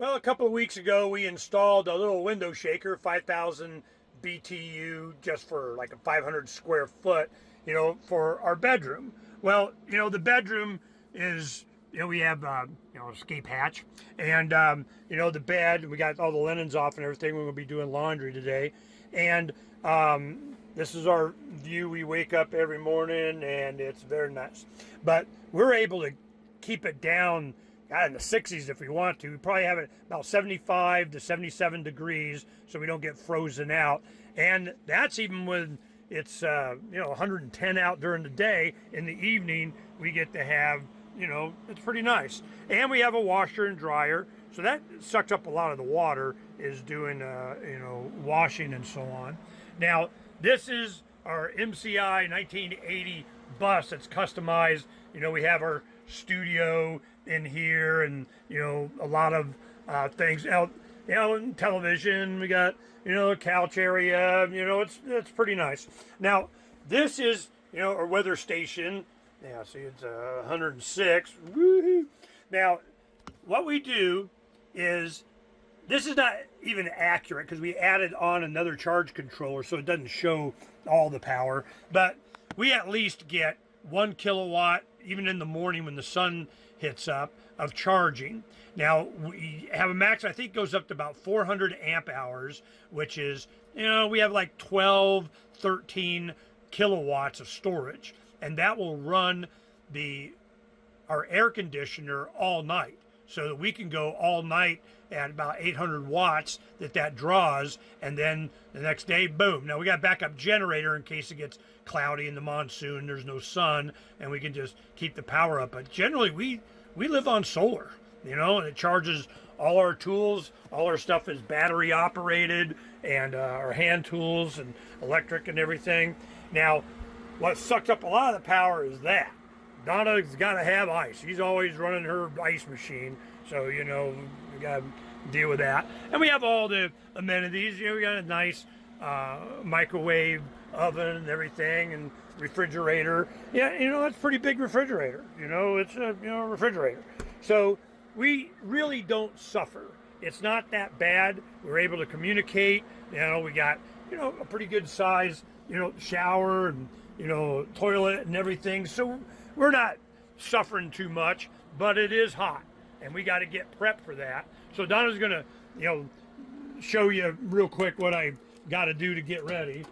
Well, a couple of weeks ago, we installed a little window shaker, 5,000 BTU, just for like a 500 square foot, for our bedroom. Well, the bedroom is, we have, escape hatch, and, the bed, we got all the linens off and everything. We're going to be doing laundry today. And this is our view. We wake up every morning, and it's very nice. But we're able to keep it down in the 60s if we want to. We probably have it about 75 to 77 degrees so we don't get frozen out. And that's even when it's 110 out during the day. In the evening we get to have, it's pretty nice. And we have a washer and dryer, so that sucks up a lot of the water, is doing washing and so on. Now this is our MCI 1980 bus that's customized. We have our studio in here, and a lot of things out, in television. We got a couch area. It's pretty nice. Now this is our weather station. Yeah, see, it's 106. Woo-hoo. Now what we do is, this is not even accurate because we added on another charge controller, so it doesn't show all the power, but we at least get 1 kilowatt even in the morning when the sun hits up of charging. Now we have a max, I think, goes up to about 400 amp hours, which is, we have like 12, 13 kilowatts of storage, and that will run our air conditioner all night, so that we can go all night at about 800 watts that draws, and then the next day, boom. Now we got a backup generator in case it gets cloudy in the monsoon, there's no sun, and we can just keep the power up. But generally we live on solar, and it charges all our tools. All our stuff is battery operated, and our hand tools and electric and everything. Now what sucks up a lot of the power is that Donna's got to have ice. She's always running her ice machine, so we got to deal with that. And we have all the amenities. We got a nice microwave oven and everything, and refrigerator. Yeah, that's a pretty big refrigerator. It's a refrigerator. So we really don't suffer. It's not that bad. We're able to communicate. We got a pretty good size shower and toilet and everything. So we're not suffering too much, but it is hot, and we got to get prepped for that. So Donna's gonna show you real quick what I got to do to get ready.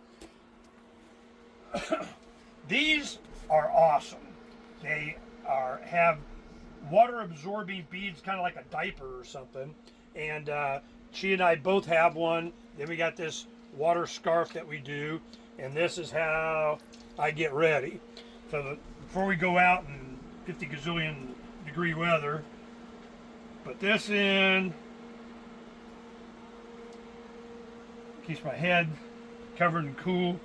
These are awesome. They have water absorbing beads, kind of like a diaper or something, and she and I both have one. Then we got this water scarf that we do, and this is how I get ready. So before we go out in 50 gazillion degree weather, put this in, keeps my head covered and cool.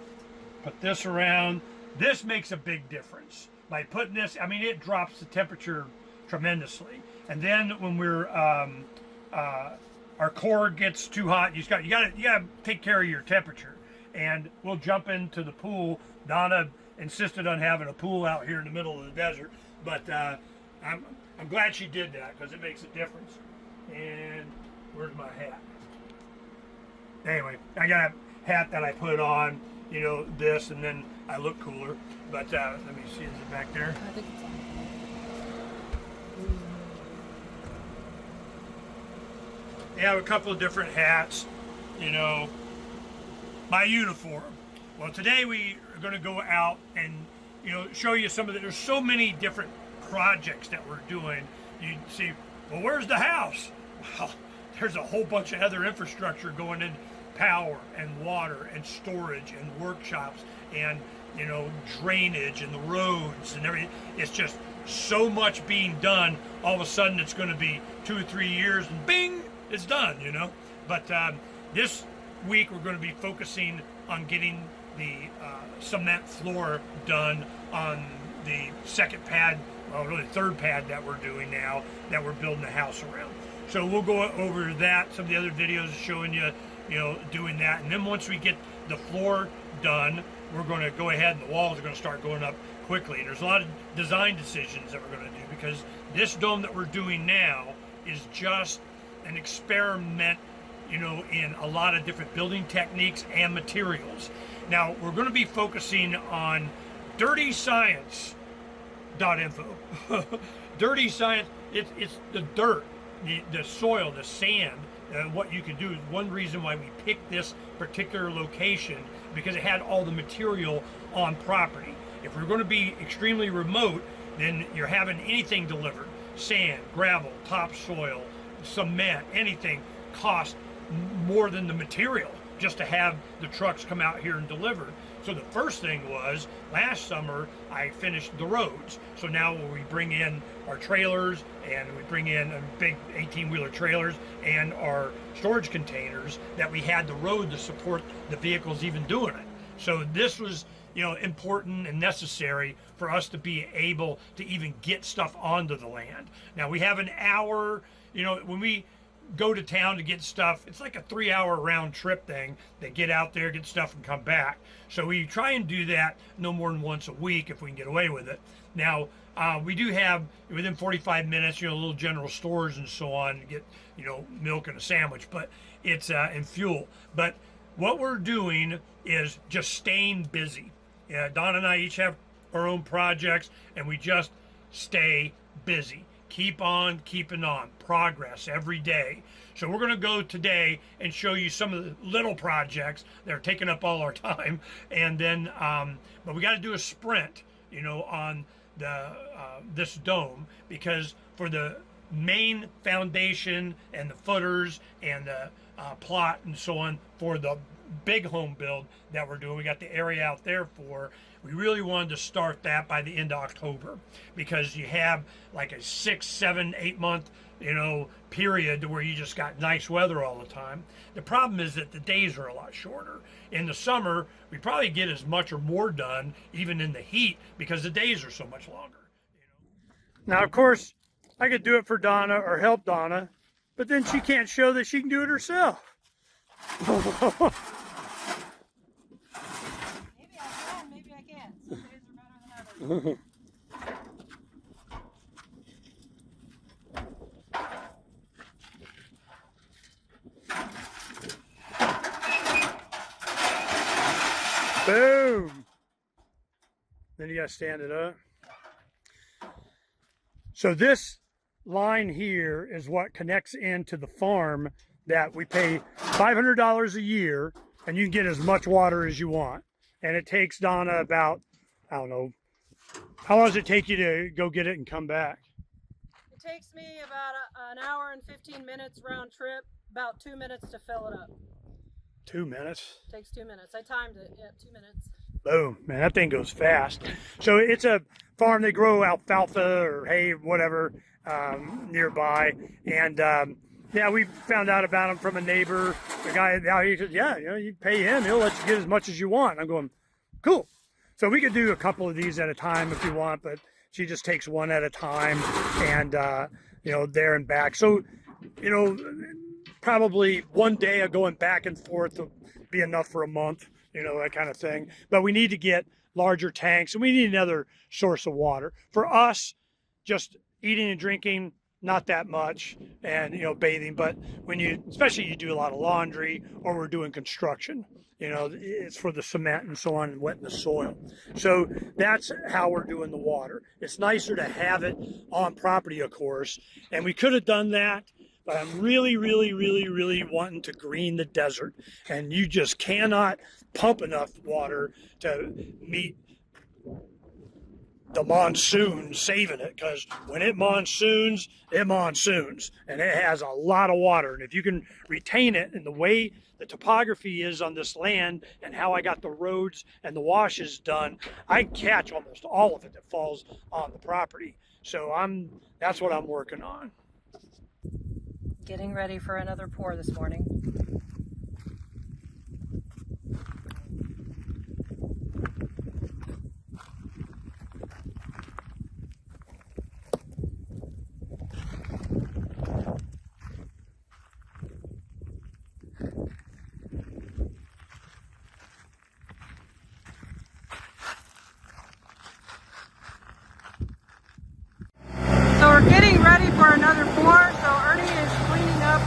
Put this around. This makes a big difference. By putting this, it drops the temperature tremendously. And then when we're our cord gets too hot, you gotta take care of your temperature. And we'll jump into the pool. Donna insisted on having a pool out here in the middle of the desert, but I'm glad she did that, because it makes a difference. And where's my hat? Anyway, I got a hat that I put on, this, and then I look cooler. But let me see, is it back there? I think it's on. They have a couple of different hats, my uniform. Well, today we are going to go out and show you some of there's so many different projects that we're doing. You see, well, where's the house? Well, there's a whole bunch of other infrastructure going in, power and water and storage and workshops and drainage and the roads and everything. It's just so much being done. All of a sudden it's going to be 2 or 3 years and bing, it's done. But this week we're going to be focusing on getting the cement floor done on the second pad, well, really third pad that we're doing now, that we're building a house around. So we'll go over that, some of the other videos showing you, doing that. And then once we get the floor done, we're going to go ahead and the walls are going to start going up quickly. And there's a lot of design decisions that we're going to do, because this dome that we're doing now is just an experiment, you know, in a lot of different building techniques and materials. Now, we're going to be focusing on dirty science.info. Dirty science, it's the dirt, the soil, the sand. What you can do is one reason why we picked this particular location, because it had all the material on property. If we're going to be extremely remote, then you're having anything delivered, sand, gravel, topsoil, cement, anything cost more than the material just to have the trucks come out here and deliver. So the first thing was, last summer I finished the roads. So now when we bring in our trailers and we bring in big 18-wheeler trailers and our storage containers, that we had the road to support the vehicles even doing it. So this was, you know, important and necessary for us to be able to even get stuff onto the land. Now we have an hour, you know, when we go to town to get stuff, it's like a 3-hour round trip thing. They get out there, get stuff, and come back. So we try and do that no more than once a week if we can get away with it. Now, we do have, within 45 minutes, you know, little general stores and so on to get, you know, milk and a sandwich, but it's, and fuel. But what we're doing is just staying busy. Don and I each have our own projects, and we just stay busy. Keep on keeping on, progress every day. So we're going to go today and show you some of the little projects that are taking up all our time, and then but we got to do a sprint, you know, on the this dome, because for the main foundation and the footers and the plot and so on for the big home build that we're doing, we got the area out there for. We really wanted to start that by the end of October, because you have like a 6, 7, 8 month, you know, period where you just got nice weather all the time. The problem is that the days are a lot shorter. In the summer, we probably get as much or more done even in the heat because the days are so much longer. You know? Now, of course, I could do it for Donna or help Donna, but then she can't show that she can do it herself. Boom! Then you gotta stand it up. So this line here is what connects into the farm that we pay $500 a year, and you can get as much water as you want. And it takes Donna about, I don't know, how long does it take you to go get it and come back? It takes me about an hour and 15 minutes round trip, about 2 minutes to fill it up. 2 minutes? It takes 2 minutes. I timed it, yeah, 2 minutes. Boom, man, that thing goes fast. So it's a farm, they grow alfalfa or hay, whatever, nearby. And yeah, we found out about him from a neighbor. The guy out here said, yeah, you know, you pay him, he'll let you get as much as you want. I'm going, cool. So we could do a couple of these at a time if you want, but she just takes one at a time, and, you know, there and back. So, you know, probably one day of going back and forth will be enough for a month, you know, that kind of thing. But we need to get larger tanks, and we need another source of water. For us, just eating and drinking, not that much, and, you know, bathing. But when you, especially you do a lot of laundry or we're doing construction, you know, it's for the cement and so on and wetting the soil. So that's how we're doing the water. It's nicer to have it on property, of course, and we could have done that, but I'm really wanting to green the desert, and you just cannot pump enough water to meet the monsoon saving it, because when it monsoons, and it has a lot of water. And if you can retain it, and the way the topography is on this land and how I got the roads and the washes done, I catch almost all of it that falls on the property. So that's what I'm working on. Getting ready for another pour this morning. So we're getting ready for another pour. So Ernie is cleaning up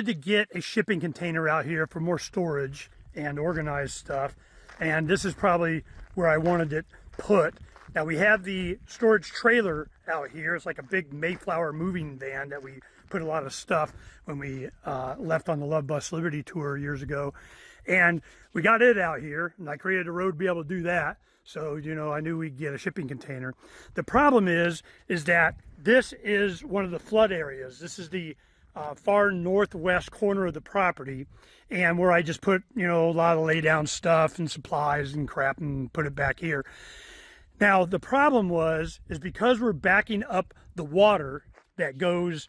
needed to get a shipping container out here for more storage and organized stuff. And this is probably where I wanted it put. Now we have the storage trailer out here. It's like a big Mayflower moving van that we put a lot of stuff when we left on the Love Bus Liberty tour years ago. And we got it out here, and I created a road to be able to do that. So, you know, I knew we'd get a shipping container. The problem is that this is one of the flood areas. This is the far northwest corner of the property, and where I just put, you know, a lot of lay down stuff and supplies and crap and put it back here. Now, the problem is because we're backing up the water that goes,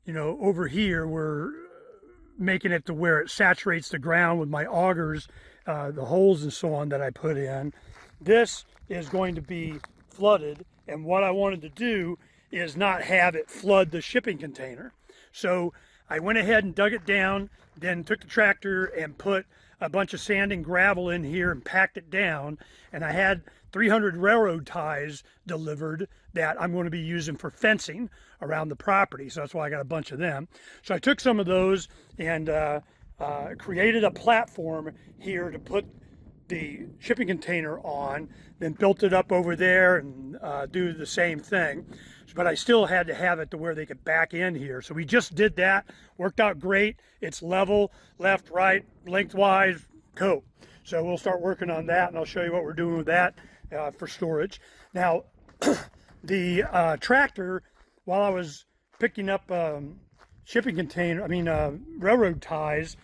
you know, over here, we're making it to where it saturates the ground with my augers, the holes and so on that I put in. This is going to be flooded, and what I wanted to do is not have it flood the shipping container. So I went ahead and dug it down, then took the tractor and put a bunch of sand and gravel in here and packed it down, and I had 300 railroad ties delivered that I'm going to be using for fencing around the property. So that's why I got a bunch of them. So I took some of those and created a platform here to put the shipping container on, then built it up over there and do the same thing. But I still had to have it to where they could back in here. So we just did that, worked out great. It's level, left, right, lengthwise, go. So we'll start working on that, and I'll show you what we're doing with that for storage. Now, the tractor, while I was picking up shipping container, railroad ties,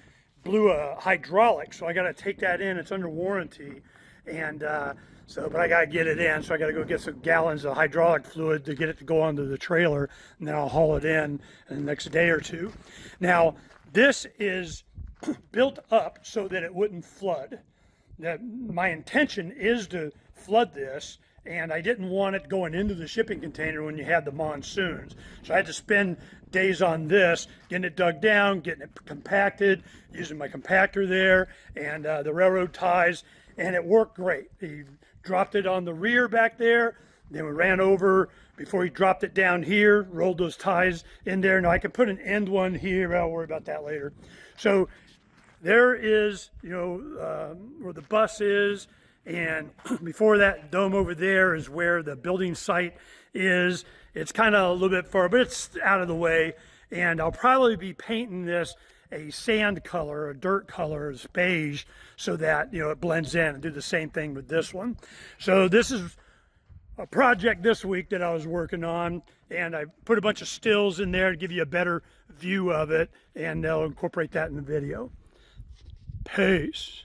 blew a hydraulic, so I got to take that in. It's under warranty, and but I got to get it in, so I got to go get some gallons of hydraulic fluid to get it to go onto the trailer, and then I'll haul it in the next day or two. Now, this is built up so that it wouldn't flood. My intention is to flood this, and I didn't want it going into the shipping container when you had the monsoons. So I had to spend days on this, getting it dug down, getting it compacted, using my compactor there, and the railroad ties, and it worked great. He dropped it on the rear back there, then we ran over before he dropped it down here, rolled those ties in there. Now I can put an end one here, but I'll worry about that later. So there is, you know, where the bus is, and before that dome over there is where the building site is. It's kind of a little bit far, but it's out of the way, and I'll probably be painting this a sand color, a dirt color, as beige, so that, you know, it blends in, and do the same thing with this one. So this is a project this week that I was working on, and I put a bunch of stills in there to give you a better view of it, and I'll incorporate that in the video. Peace.